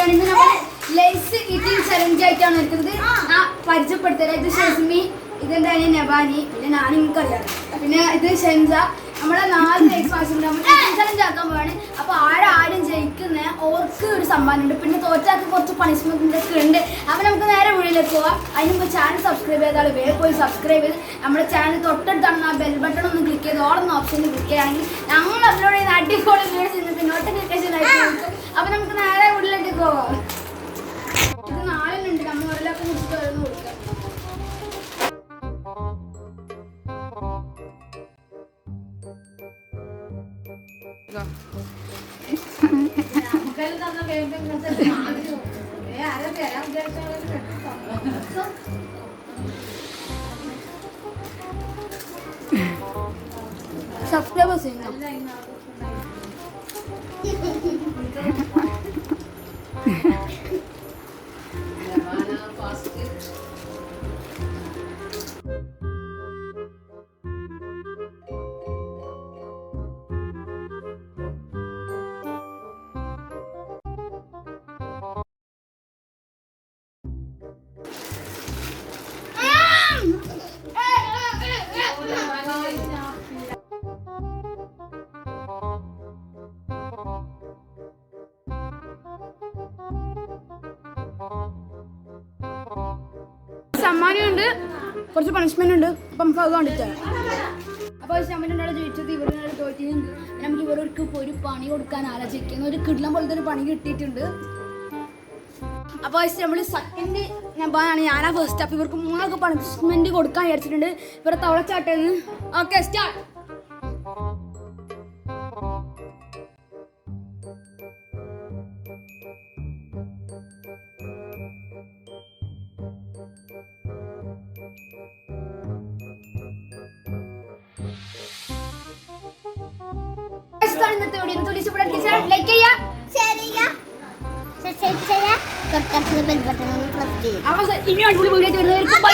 Video നമ്മൾ lace eating challenge ആയിട്ടാണ് എടുക്കുന്നത്. പരിചയപ്പെടുത്തരാം. ഇത് ഷെസ്മി, ഇതെന്താണ് നബാനി, പിന്നെ ഞാനും എനിക്കറിയാം, പിന്നെ ഇത് ഷെൻസ. നമ്മളെ 4 ബ്രേക്ക്ഫാസ്റ്റ് ഉണ്ട്. നമ്മൾ ചലഞ്ച് ആക്കാൻ പോവാണ്. അപ്പോൾ ആരും ജയിക്കുന്ന ഓർക്ക് ഒരു സമ്മാനം ഉണ്ട്. പിന്നെ തോറ്റാക്ക് കുറച്ച് പണിഷ്മെന്റ് ഒക്കെ ഉണ്ട്. അപ്പോൾ നമുക്ക് നേരെ വീട്ടിലേക്ക് പോവാം. അതിന് മുമ്പ് ചാനൽ സബ്സ്ക്രൈബ് ചെയ്താൽ വേറെ പോയി സബ്സ്ക്രൈബ് ചെയ്ത് നമ്മുടെ ചാനൽ തൊട്ടടുത്താണ് ആ ബെൽ ബട്ടൺ ഒന്ന് ക്ലിക്ക് ചെയ്ത് ഓളെന്ന ഓപ്ഷനിൽ ക്ലിക്ക് ചെയ്യുകയാണെങ്കിൽ ഞങ്ങൾ അപ്ലോഡ് ചെയ്യുന്ന അടിപൊളി വീഡിയോസ് ഇന്നത്തെ നോട്ടിഫിക്കേഷൻ ആയിട്ട് നോക്കും. അപ്പോൾ നമുക്ക് നേരെ വീട്ടിലേക്ക് പോവാം. ഇത് 4 ഉണ്ട്. നമ്മൾ ഒരാൾക്ക് കുറിച്ച് തുറന്ന് കൊടുക്കാം. സബ്സ്ക്രൈബേഴ്സ് സമ്മാനമുണ്ട്, കുറച്ച് പണിഷ്മെന്റ് ഉണ്ട്. അപ്പം നമുക്ക് അത് കണ്ടിട്ട് അപ്പോൾ ശമ്മനോട് ചോദിച്ചത് ഇവരോട് തോറ്റിട്ടുണ്ട്. നമുക്ക് ഇവർക്ക് ഇപ്പോൾ ഒരു പണി കൊടുക്കാൻ ആലോചിക്കുന്നു. ഒരു കിടലം പോലത്തെ ഒരു പണി കിട്ടിയിട്ടുണ്ട്. അപ്പോൾ നമ്മൾ സെക്കൻഡ് നമ്പാണ്, ഞാനാ ഫസ്റ്റ്. അപ്പോൾ ഇവർക്ക് 3 പണിഷ്മെന്റ് കൊടുക്കാൻ വിചാരിച്ചിട്ടുണ്ട്. ഇവരെ തവളച്ചാട്ടന്ന്. Okay, start. ലൈക്ക് ചെയ്യാ, ഷെയർ ചെയ്യാ, സബ്സ്ക്രൈബ് ചെയ്യാ, തൊട്ടടുത്തുള്ള ബെൽ ബട്ടൺ ഒന്ന് പ്രസ് ചെയ്യാ. അപ്പോൾ ഇനി അടിപൊളി വീഡിയോ വരുന്നവർക്ക് ബൈ.